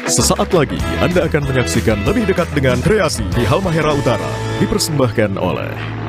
Sesaat lagi Anda akan menyaksikan lebih dekat dengan kreasi di Halmahera Utara, dipersembahkan oleh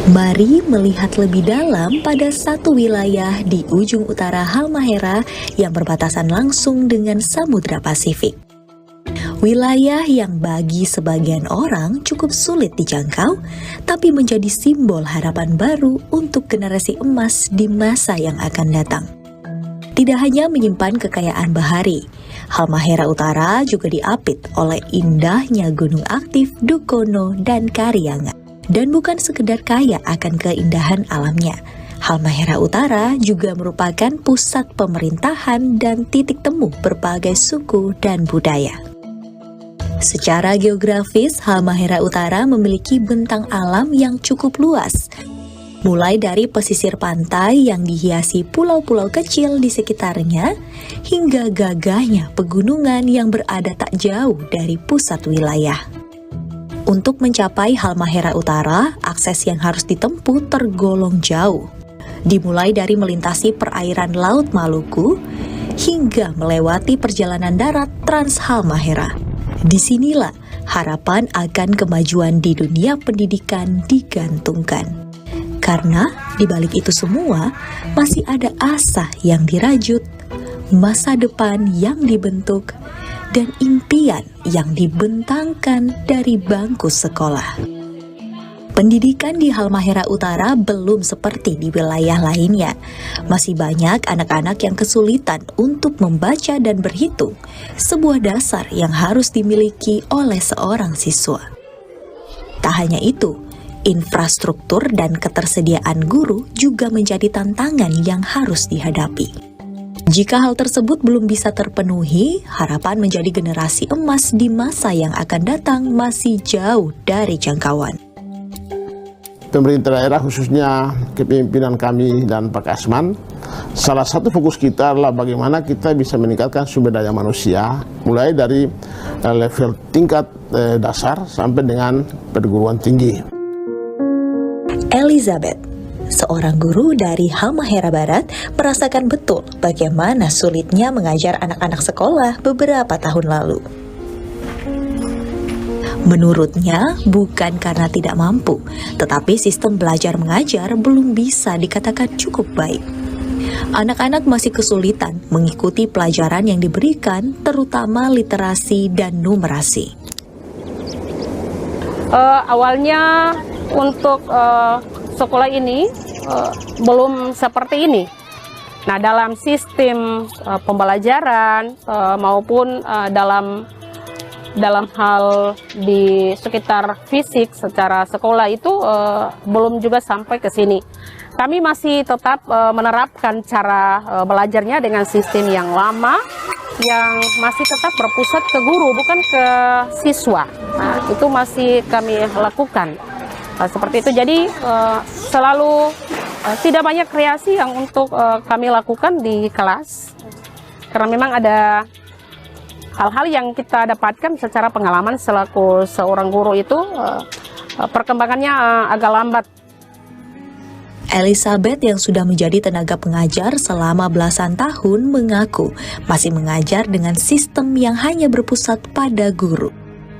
Mari melihat lebih dalam pada satu wilayah di ujung utara Halmahera yang berbatasan langsung dengan Samudra Pasifik. Wilayah yang bagi sebagian orang cukup sulit dijangkau, tapi menjadi simbol harapan baru untuk generasi emas di masa yang akan datang. Tidak hanya menyimpan kekayaan bahari, Halmahera Utara juga diapit oleh indahnya gunung aktif Dukono dan Karianga. Dan bukan sekedar kaya akan keindahan alamnya, Halmahera Utara juga merupakan pusat pemerintahan dan titik temu berbagai suku dan budaya. Secara geografis, Halmahera Utara memiliki bentang alam yang cukup luas, mulai dari pesisir pantai yang dihiasi pulau-pulau kecil di sekitarnya, hingga gagahnya pegunungan yang berada tak jauh dari pusat wilayah. Untuk mencapai Halmahera Utara, akses yang harus ditempuh tergolong jauh. Dimulai dari melintasi perairan Laut Maluku, hingga melewati perjalanan darat Trans Halmahera. Disinilah harapan akan kemajuan di dunia pendidikan digantungkan. Karena di balik itu semua, masih ada asa yang dirajut, masa depan yang dibentuk, dan impian yang dibentangkan dari bangku sekolah. Pendidikan di Halmahera Utara belum seperti di wilayah lainnya. Masih banyak anak-anak yang kesulitan untuk membaca dan berhitung, sebuah dasar yang harus dimiliki oleh seorang siswa. Tak hanya itu, infrastruktur dan ketersediaan guru juga menjadi tantangan yang harus dihadapi. Jika hal tersebut belum bisa terpenuhi, harapan menjadi generasi emas di masa yang akan datang masih jauh dari jangkauan. Pemerintah daerah khususnya kepemimpinan kami dan Pak Kasman, salah satu fokus kita adalah bagaimana kita bisa meningkatkan sumber daya manusia, mulai dari level tingkat dasar sampai dengan perguruan tinggi. Elizabeth, seorang guru dari Halmahera Barat, merasakan betul bagaimana sulitnya mengajar anak-anak sekolah beberapa tahun lalu. Menurutnya, bukan karena tidak mampu, tetapi sistem belajar mengajar belum bisa dikatakan cukup baik. Anak-anak masih kesulitan mengikuti pelajaran yang diberikan, terutama literasi dan numerasi. Awalnya untuk sekolah ini belum seperti ini. Nah, dalam sistem pembelajaran maupun dalam hal di sekitar fisik secara sekolah itu belum juga sampai ke sini. Kami masih tetap menerapkan cara belajarnya dengan sistem yang lama, yang masih tetap berpusat ke guru, bukan ke siswa. Nah, itu masih kami lakukan. Seperti itu, jadi selalu tidak banyak kreasi yang untuk kami lakukan di kelas, karena memang ada hal-hal yang kita dapatkan secara pengalaman selaku seorang guru itu perkembangannya agak lambat. Elizabeth yang sudah menjadi tenaga pengajar selama belasan tahun mengaku masih mengajar dengan sistem yang hanya berpusat pada guru.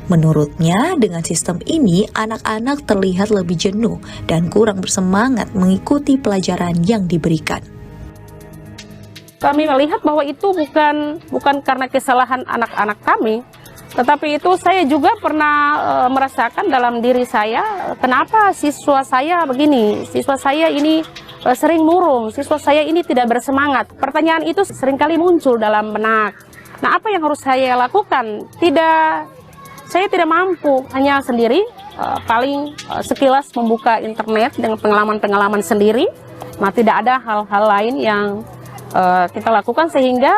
Menurutnya, dengan sistem ini, anak-anak terlihat lebih jenuh dan kurang bersemangat mengikuti pelajaran yang diberikan. Kami melihat bahwa itu bukan karena kesalahan anak-anak kami, tetapi itu saya juga pernah merasakan dalam diri saya, kenapa siswa saya begini, siswa saya ini sering murung, siswa saya ini tidak bersemangat. Pertanyaan itu seringkali muncul dalam benak. Nah, apa yang harus saya lakukan? Saya tidak mampu, hanya sendiri, paling sekilas membuka internet dengan pengalaman-pengalaman sendiri. Nah, tidak ada hal-hal lain yang kita lakukan, sehingga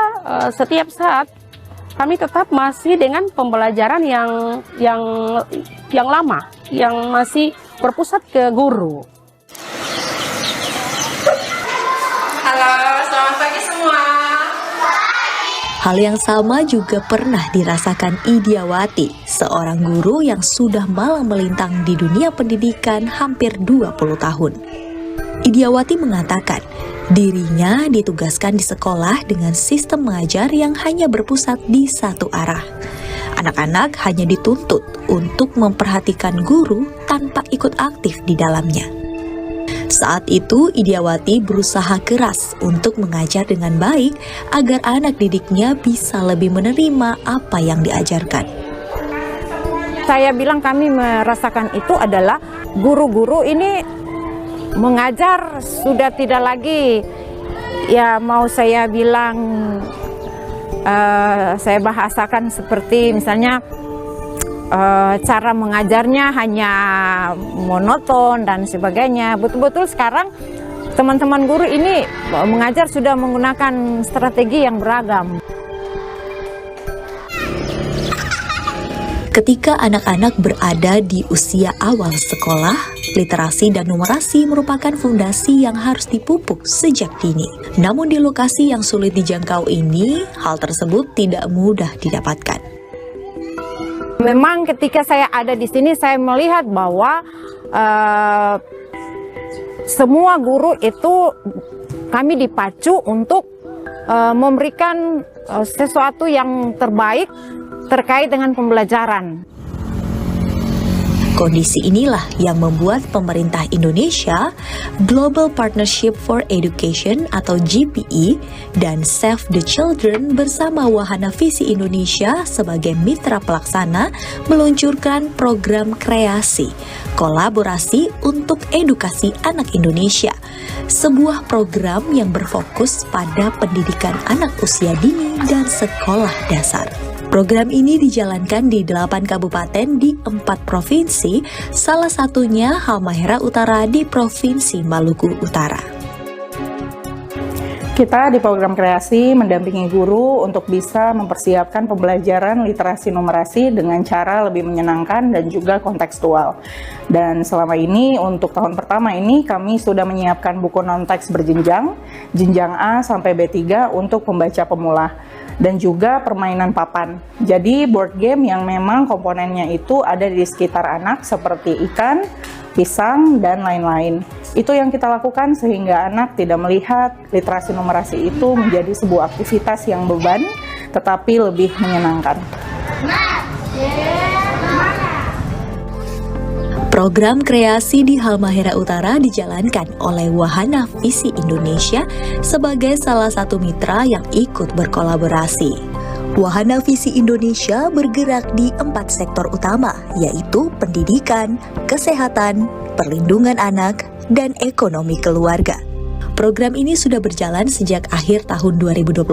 setiap saat kami tetap masih dengan pembelajaran yang lama, yang masih berpusat ke guru. Halo, selamat pagi semua. Hal yang sama juga pernah dirasakan Idiawati, seorang guru yang sudah malang melintang di dunia pendidikan hampir 20 tahun. Idiawati mengatakan, dirinya ditugaskan di sekolah dengan sistem mengajar yang hanya berpusat di satu arah. Anak-anak hanya dituntut untuk memperhatikan guru tanpa ikut aktif di dalamnya. Saat itu, Idiawati berusaha keras untuk mengajar dengan baik agar anak didiknya bisa lebih menerima apa yang diajarkan. Saya bilang kami merasakan itu adalah guru-guru ini mengajar sudah tidak lagi, ya mau saya bilang, saya bahasakan seperti misalnya cara mengajarnya hanya monoton dan sebagainya. Betul-betul sekarang teman-teman guru ini mengajar sudah menggunakan strategi yang beragam. Ketika anak-anak berada di usia awal sekolah, literasi dan numerasi merupakan fondasi yang harus dipupuk sejak dini. Namun di lokasi yang sulit dijangkau ini, hal tersebut tidak mudah didapatkan. Memang ketika saya ada di sini, saya melihat bahwa semua guru itu kami dipacu untuk memberikan sesuatu yang terbaik terkait dengan pembelajaran. Kondisi inilah yang membuat pemerintah Indonesia, Global Partnership for Education atau GPE, dan Save the Children bersama Wahana Visi Indonesia sebagai mitra pelaksana meluncurkan program kreasi, kolaborasi untuk edukasi anak Indonesia. Sebuah program yang berfokus pada pendidikan anak usia dini dan sekolah dasar. Program ini dijalankan di 8 kabupaten di 4 provinsi, salah satunya Halmahera Utara di Provinsi Maluku Utara. Kita di program kreasi mendampingi guru untuk bisa mempersiapkan pembelajaran literasi numerasi dengan cara lebih menyenangkan dan juga kontekstual. Dan selama ini untuk tahun pertama ini kami sudah menyiapkan buku non-teks berjenjang, jenjang A sampai B3 untuk pembaca pemula. Dan juga permainan papan. Jadi board game yang memang komponennya itu ada di sekitar anak seperti ikan, pisang, dan lain-lain. Itu yang kita lakukan sehingga anak tidak melihat literasi numerasi itu menjadi sebuah aktivitas yang beban, tetapi lebih menyenangkan. Program kreasi di Halmahera Utara dijalankan oleh Wahana Visi Indonesia sebagai salah satu mitra yang ikut berkolaborasi. Wahana Visi Indonesia bergerak di 4 sektor utama, yaitu pendidikan, kesehatan, perlindungan anak, dan ekonomi keluarga. Program ini sudah berjalan sejak akhir tahun 2024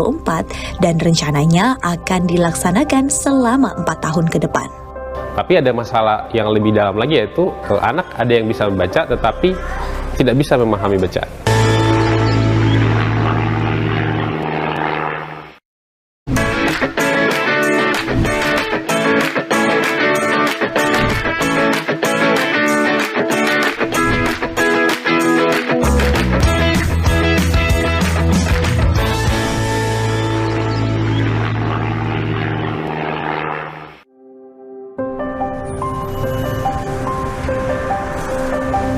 dan rencananya akan dilaksanakan selama 4 tahun ke depan. Tapi ada masalah yang lebih dalam lagi, yaitu anak ada yang bisa membaca tetapi tidak bisa memahami bacaan.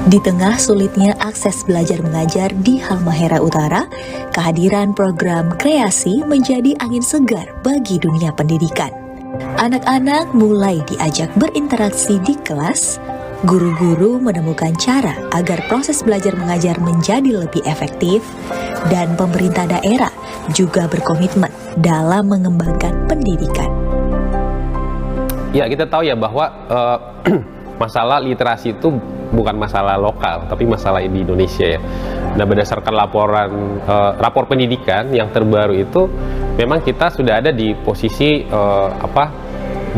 Di tengah sulitnya akses belajar mengajar di Halmahera Utara, kehadiran program kreasi menjadi angin segar bagi dunia pendidikan. Anak-anak mulai diajak berinteraksi di kelas, guru-guru menemukan cara agar proses belajar mengajar menjadi lebih efektif, dan pemerintah daerah juga berkomitmen dalam mengembangkan pendidikan. Ya, kita tahu ya bahwa masalah literasi itu bukan masalah lokal, tapi masalah di Indonesia ya. Nah, berdasarkan rapor pendidikan yang terbaru itu, memang kita sudah ada di posisi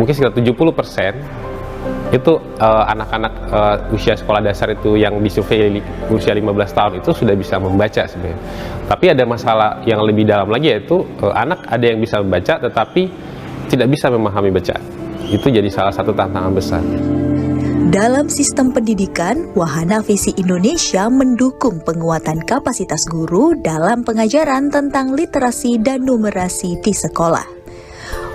mungkin sekitar 70% itu anak-anak usia sekolah dasar itu yang disurvei usia 15 tahun itu sudah bisa membaca sebenarnya. Tapi ada masalah yang lebih dalam lagi, yaitu anak ada yang bisa membaca tetapi tidak bisa memahami bacaan. Itu jadi salah satu tantangan besar. Dalam sistem pendidikan, Wahana Visi Indonesia mendukung penguatan kapasitas guru dalam pengajaran tentang literasi dan numerasi di sekolah.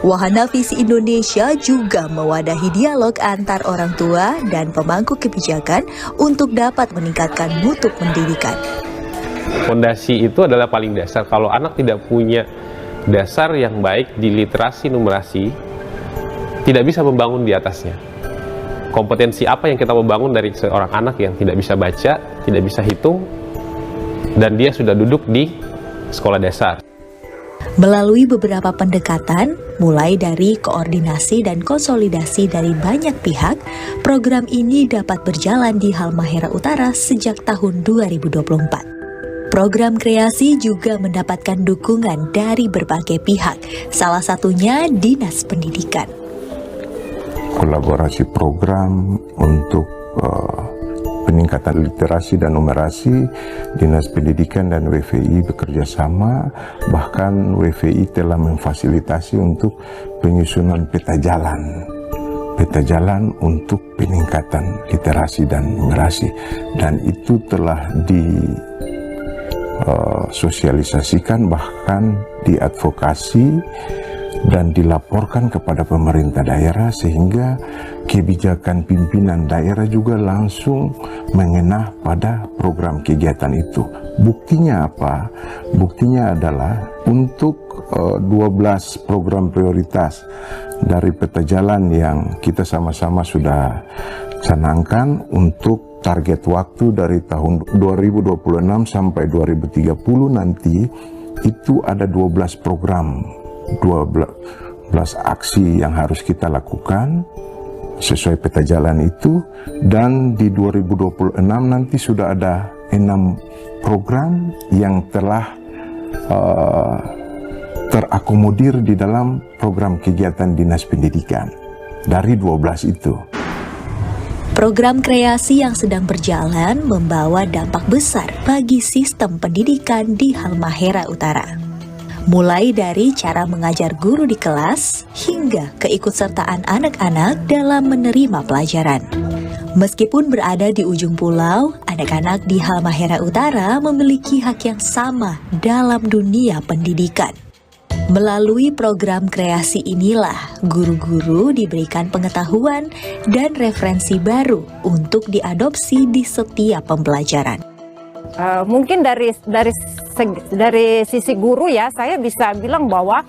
Wahana Visi Indonesia juga mewadahi dialog antar orang tua dan pemangku kebijakan untuk dapat meningkatkan mutu pendidikan. Fondasi itu adalah paling dasar. Kalau anak tidak punya dasar yang baik di literasi numerasi, tidak bisa membangun di atasnya. Kompetensi apa yang kita mau bangun dari seorang anak yang tidak bisa baca, tidak bisa hitung, dan dia sudah duduk di sekolah dasar. Melalui beberapa pendekatan, mulai dari koordinasi dan konsolidasi dari banyak pihak, program ini dapat berjalan di Halmahera Utara sejak tahun 2024. Program kreasi juga mendapatkan dukungan dari berbagai pihak, salah satunya Dinas Pendidikan. Kolaborasi program untuk peningkatan literasi dan numerasi, Dinas Pendidikan dan WVI bekerja sama, bahkan WVI telah memfasilitasi untuk penyusunan peta jalan untuk peningkatan literasi dan numerasi, dan itu telah disosialisasikan, bahkan diadvokasi dan dilaporkan kepada pemerintah daerah, sehingga kebijakan pimpinan daerah juga langsung mengenah pada program kegiatan itu. Buktinya apa? Buktinya adalah untuk 12 program prioritas dari peta jalan yang kita sama-sama sudah canangkan untuk target waktu dari tahun 2026 sampai 2030 nanti, itu ada 12 program, 12 aksi yang harus kita lakukan sesuai peta jalan itu, dan di 2026 nanti sudah ada 6 program yang telah terakomodir di dalam program kegiatan Dinas Pendidikan dari 12 itu. Program kreasi yang sedang berjalan membawa dampak besar bagi sistem pendidikan di Halmahera Utara. Mulai dari cara mengajar guru di kelas, hingga keikutsertaan anak-anak dalam menerima pelajaran. Meskipun berada di ujung pulau, anak-anak di Halmahera Utara memiliki hak yang sama dalam dunia pendidikan. Melalui program kreasi inilah, guru-guru diberikan pengetahuan dan referensi baru untuk diadopsi di setiap pembelajaran. Mungkin dari sisi guru ya, saya bisa bilang bahwa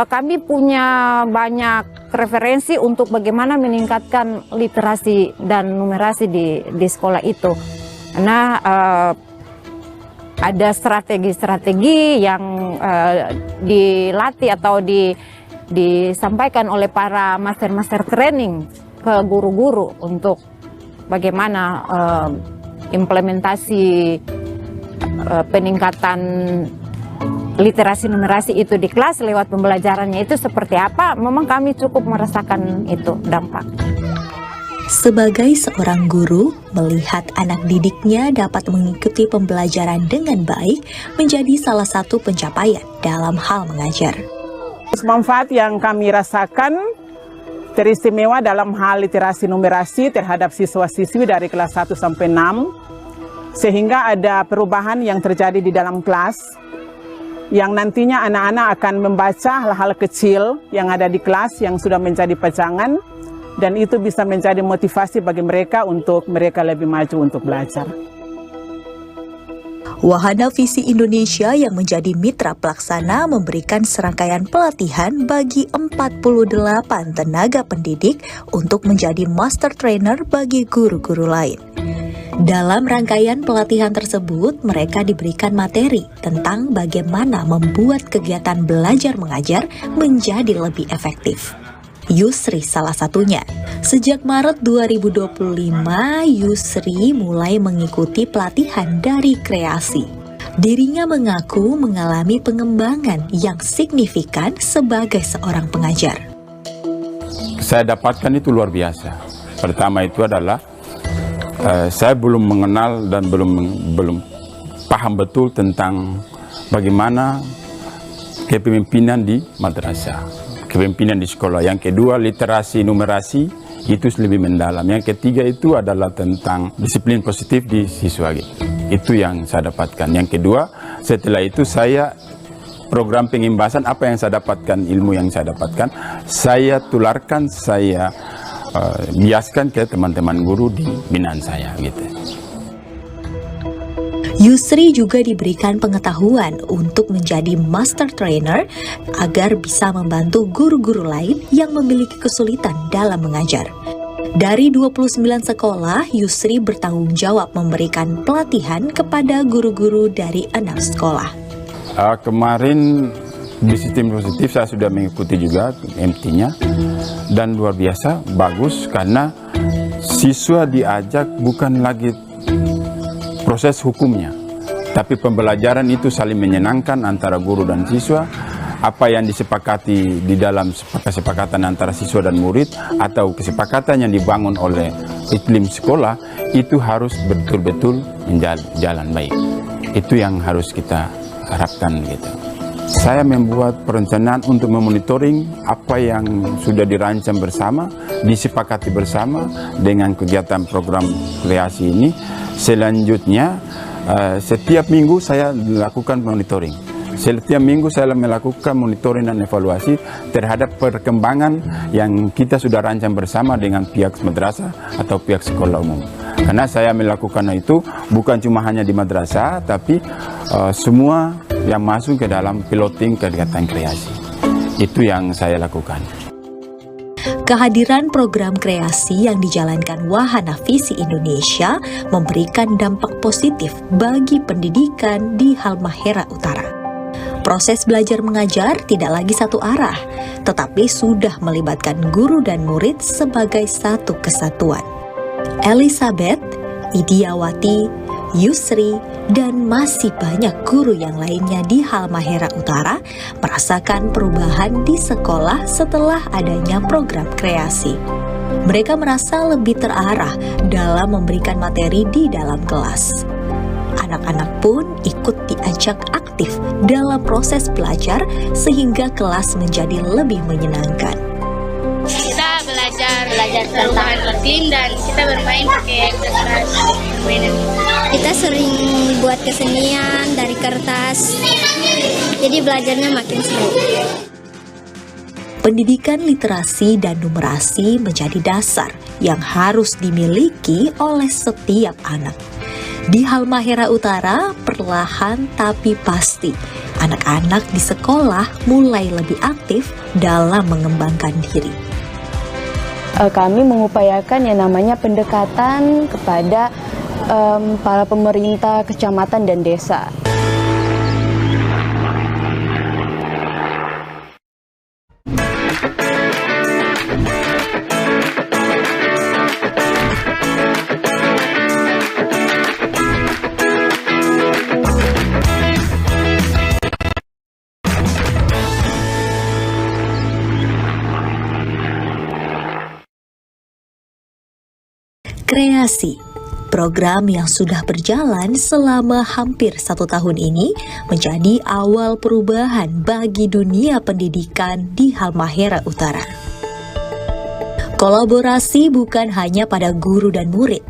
kami punya banyak referensi untuk bagaimana meningkatkan literasi dan numerasi di sekolah itu. Karena ada strategi-strategi yang dilatih atau disampaikan oleh para master-master training ke guru-guru untuk bagaimana implementasi peningkatan literasi numerasi itu di kelas lewat pembelajarannya itu seperti apa. Memang kami cukup merasakan itu dampak. Sebagai seorang guru, melihat anak didiknya dapat mengikuti pembelajaran dengan baik menjadi salah satu pencapaian dalam hal mengajar. Manfaat yang kami rasakan teristimewa dalam hal literasi numerasi terhadap siswa-siswi dari kelas 1 sampai 6, sehingga ada perubahan yang terjadi di dalam kelas, yang nantinya anak-anak akan membaca hal-hal kecil yang ada di kelas yang sudah menjadi pajangan, dan itu bisa menjadi motivasi bagi mereka untuk mereka lebih maju untuk belajar. Wahana Visi Indonesia yang menjadi mitra pelaksana memberikan serangkaian pelatihan bagi 48 tenaga pendidik untuk menjadi master trainer bagi guru-guru lain. Dalam rangkaian pelatihan tersebut, mereka diberikan materi tentang bagaimana membuat kegiatan belajar mengajar menjadi lebih efektif. Yusri salah satunya. Sejak Maret 2025, Yusri mulai mengikuti pelatihan dari kreasi. Dirinya mengaku mengalami pengembangan yang signifikan sebagai seorang pengajar. Saya dapatkan itu luar biasa. Pertama itu adalah saya belum mengenal dan belum paham betul tentang bagaimana kepemimpinan di madrasah, kepemimpinan di sekolah. Yang kedua, literasi numerasi itu lebih mendalam. Yang ketiga itu adalah tentang disiplin positif di siswa. Itu yang saya dapatkan. Yang kedua, setelah itu saya program pengimbasan, apa yang saya dapatkan, ilmu yang saya dapatkan, saya tularkan, saya biaskan ke teman-teman guru di binaan saya gitu. Yusri juga diberikan pengetahuan untuk menjadi master trainer agar bisa membantu guru-guru lain yang memiliki kesulitan dalam mengajar. Dari 29 sekolah, Yusri bertanggung jawab memberikan pelatihan kepada guru-guru dari 6 sekolah. Kemarin di sistem positif saya sudah mengikuti juga MT-nya dan luar biasa bagus karena siswa diajak bukan lagi proses hukumnya, tapi pembelajaran itu saling menyenangkan antara guru dan siswa. Apa yang disepakati di dalam kesepakatan antara siswa dan murid atau kesepakatan yang dibangun oleh iklim sekolah itu harus betul-betul jalan baik. Itu yang harus kita harapkan gitu. Saya membuat perencanaan untuk memonitoring apa yang sudah dirancang bersama, disepakati bersama dengan kegiatan program kreasi ini. Selanjutnya, setiap minggu saya lakukan monitoring. Setiap minggu saya melakukan monitoring dan evaluasi terhadap perkembangan yang kita sudah rancang bersama dengan pihak madrasah atau pihak sekolah umum. Karena saya melakukan itu bukan cuma hanya di madrasah, tapi semua yang masuk ke dalam piloting kegiatan kreasi. Itu yang saya lakukan. Kehadiran program kreasi yang dijalankan Wahana Visi Indonesia memberikan dampak positif bagi pendidikan di Halmahera Utara. Proses belajar mengajar tidak lagi satu arah, tetapi sudah melibatkan guru dan murid sebagai satu kesatuan. Elizabeth, Idiawati, Yusri, dan masih banyak guru yang lainnya di Halmahera Utara merasakan perubahan di sekolah setelah adanya program kreasi. Mereka merasa lebih terarah dalam memberikan materi di dalam kelas. Anak-anak pun ikut diajak aktif dalam proses belajar sehingga kelas menjadi lebih menyenangkan. Kita belajar tentang iklim dan kita bermain pakai kertas mainan. Kita sering buat kesenian dari kertas, jadi belajarnya makin seru. Pendidikan literasi dan numerasi menjadi dasar yang harus dimiliki oleh setiap anak. Di Halmahera Utara, perlahan tapi pasti, anak-anak di sekolah mulai lebih aktif dalam mengembangkan diri. Kami mengupayakan yang namanya pendekatan kepada para pemerintah kecamatan dan desa. Kreasi, program yang sudah berjalan selama hampir 1 tahun ini menjadi awal perubahan bagi dunia pendidikan di Halmahera Utara. Kolaborasi bukan hanya pada guru dan murid,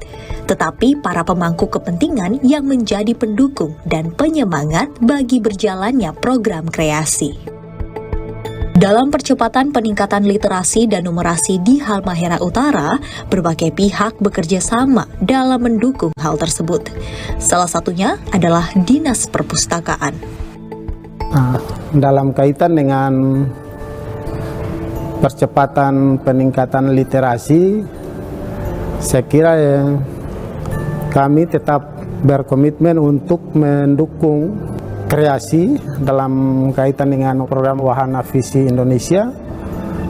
tetapi para pemangku kepentingan yang menjadi pendukung dan penyemangat bagi berjalannya program kreasi. Dalam percepatan peningkatan literasi dan numerasi di Halmahera Utara, berbagai pihak bekerja sama dalam mendukung hal tersebut. Salah satunya adalah Dinas Perpustakaan. Dalam kaitan dengan percepatan peningkatan literasi, saya kira kami tetap berkomitmen untuk mendukung kreasi dalam kaitan dengan program Wahana Visi Indonesia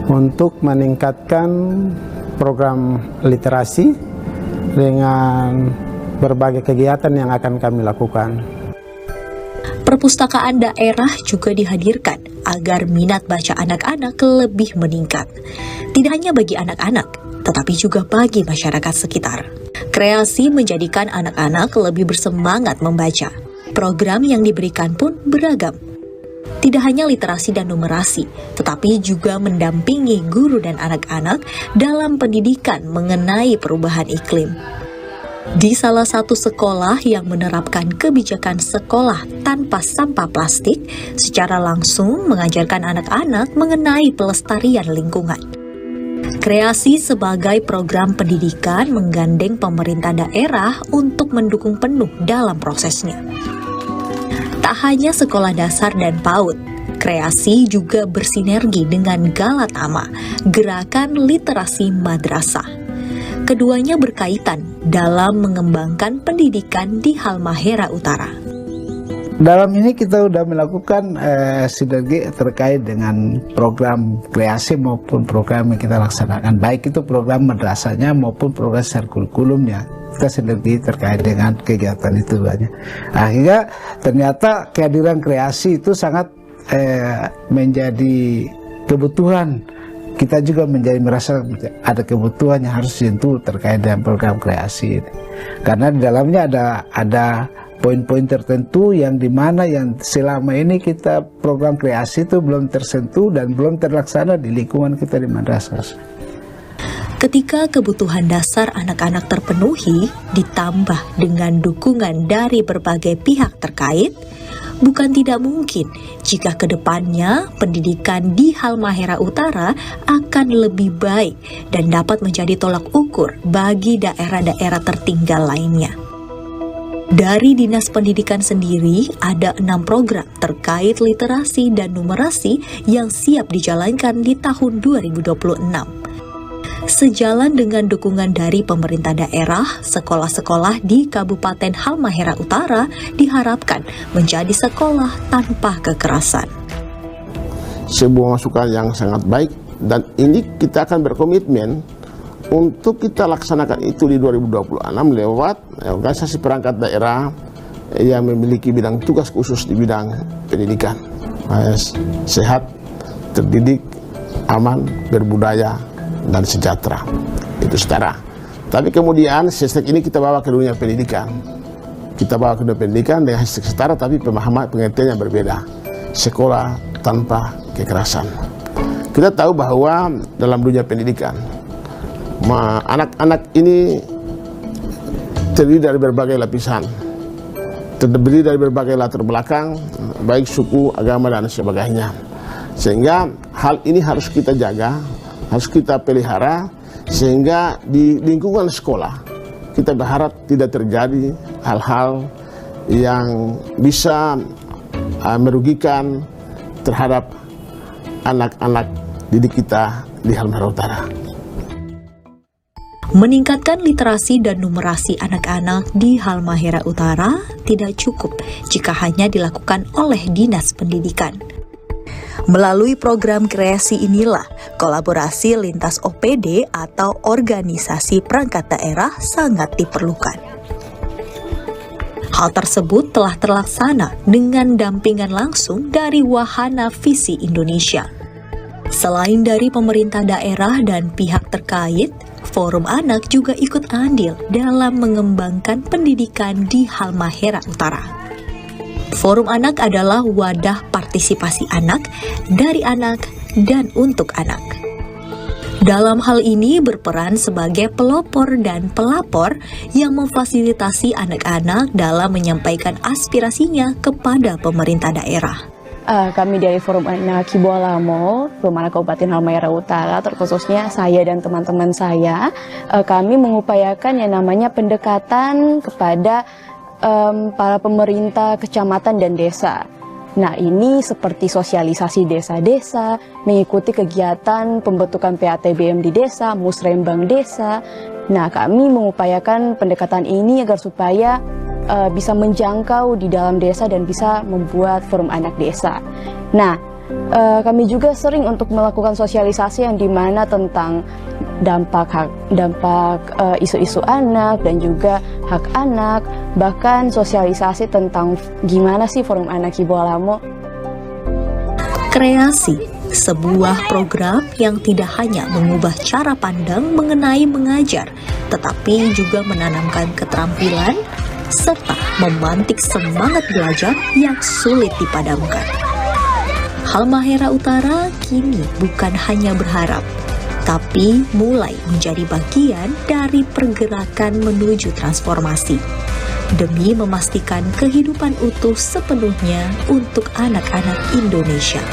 untuk meningkatkan program literasi dengan berbagai kegiatan yang akan kami lakukan. Perpustakaan daerah juga dihadirkan agar minat baca anak-anak lebih meningkat. Tidak hanya bagi anak-anak, tetapi juga bagi masyarakat sekitar. Kreasi menjadikan anak-anak lebih bersemangat membaca. Program yang diberikan pun beragam. Tidak hanya literasi dan numerasi, tetapi juga mendampingi guru dan anak-anak dalam pendidikan mengenai perubahan iklim. Di salah satu sekolah yang menerapkan kebijakan sekolah tanpa sampah plastik, secara langsung mengajarkan anak-anak mengenai pelestarian lingkungan. Kreasi sebagai program pendidikan menggandeng pemerintah daerah untuk mendukung penuh dalam prosesnya. Tak hanya sekolah dasar dan PAUD, Kreasi juga bersinergi dengan Galatama, Gerakan Literasi Madrasah. Keduanya berkaitan dalam mengembangkan pendidikan di Halmahera Utara. Dalam ini kita sudah melakukan sinergi terkait dengan program kreasi maupun program yang kita laksanakan, baik itu program madrasahnya maupun program secara kurikulumnya. Kita sinergi terkait dengan kegiatan itu banyak. Akhirnya ternyata kehadiran kreasi itu sangat menjadi kebutuhan. Kita juga menjadi merasa ada kebutuhan yang harus disentuh terkait dengan program kreasi ini. Karena di dalamnya ada poin-poin tertentu yang dimana yang selama ini kita program kreasi itu belum tersentuh dan belum terlaksana di lingkungan kita di madrasah. Ketika kebutuhan dasar anak-anak terpenuhi, ditambah dengan dukungan dari berbagai pihak terkait, bukan tidak mungkin jika kedepannya pendidikan di Halmahera Utara akan lebih baik dan dapat menjadi tolak ukur bagi daerah-daerah tertinggal lainnya. Dari Dinas Pendidikan sendiri, ada 6 program terkait literasi dan numerasi yang siap dijalankan di tahun 2026. Sejalan dengan dukungan dari pemerintah daerah, sekolah-sekolah di Kabupaten Halmahera Utara diharapkan menjadi sekolah tanpa kekerasan. Sebuah masukan yang sangat baik, dan ini kita akan berkomitmen untuk kita laksanakan itu di 2026 lewat organisasi perangkat daerah yang memiliki bidang tugas khusus di bidang pendidikan. Sehat, terdidik, aman, berbudaya, dan sejahtera. Itu setara. Tapi kemudian hashtag ini kita bawa ke dunia pendidikan. Kita bawa ke dunia pendidikan dengan hashtag setara, tapi pemahaman pengertian yang berbeda. Sekolah tanpa kekerasan. Kita tahu bahwa dalam dunia pendidikan, anak-anak ini terdiri dari berbagai lapisan, terdiri dari berbagai latar belakang, baik suku, agama, dan sebagainya. Sehingga hal ini harus kita jaga, harus kita pelihara, sehingga di lingkungan sekolah kita berharap tidak terjadi hal-hal yang bisa merugikan terhadap anak-anak didik kita di Halmahera Utara. Meningkatkan literasi dan numerasi anak-anak di Halmahera Utara tidak cukup jika hanya dilakukan oleh Dinas Pendidikan. Melalui program kreasi inilah, kolaborasi lintas OPD atau organisasi perangkat daerah sangat diperlukan. Hal tersebut telah terlaksana dengan dampingan langsung dari Wahana Visi Indonesia. Selain dari pemerintah daerah dan pihak terkait, Forum Anak juga ikut andil dalam mengembangkan pendidikan di Halmahera Utara. Forum Anak adalah wadah partisipasi anak, dari anak, dan untuk anak. Dalam hal ini berperan sebagai pelopor dan pelapor yang memfasilitasi anak-anak dalam menyampaikan aspirasinya kepada pemerintah daerah. Kami dari Forum Anak Kibolamo, Forum Anak Kabupaten Halmahera Utara, terkhususnya saya dan teman-teman saya, kami mengupayakan yang namanya pendekatan kepada para pemerintah kecamatan dan desa. Nah, ini seperti sosialisasi desa-desa, mengikuti kegiatan pembentukan PATBM di desa, musrembang desa. Nah, kami mengupayakan pendekatan ini agar supaya bisa menjangkau di dalam desa dan bisa membuat forum anak desa. Nah, kami juga sering untuk melakukan sosialisasi yang dimana tentang dampak isu-isu anak dan juga hak anak, bahkan sosialisasi tentang gimana sih Forum Anak Ibu Alamo. Kreasi, sebuah program yang tidak hanya mengubah cara pandang mengenai mengajar, tetapi juga menanamkan keterampilan serta memantik semangat belajar yang sulit dipadamkan. Halmahera Utara kini bukan hanya berharap, tapi mulai menjadi bagian dari pergerakan menuju transformasi, demi memastikan kehidupan utuh sepenuhnya untuk anak-anak Indonesia.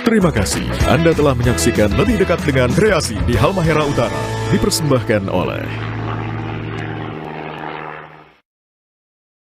Terima kasih Anda telah menyaksikan Lebih Dekat dengan Kreasi di Halmahera Utara, dipersembahkan oleh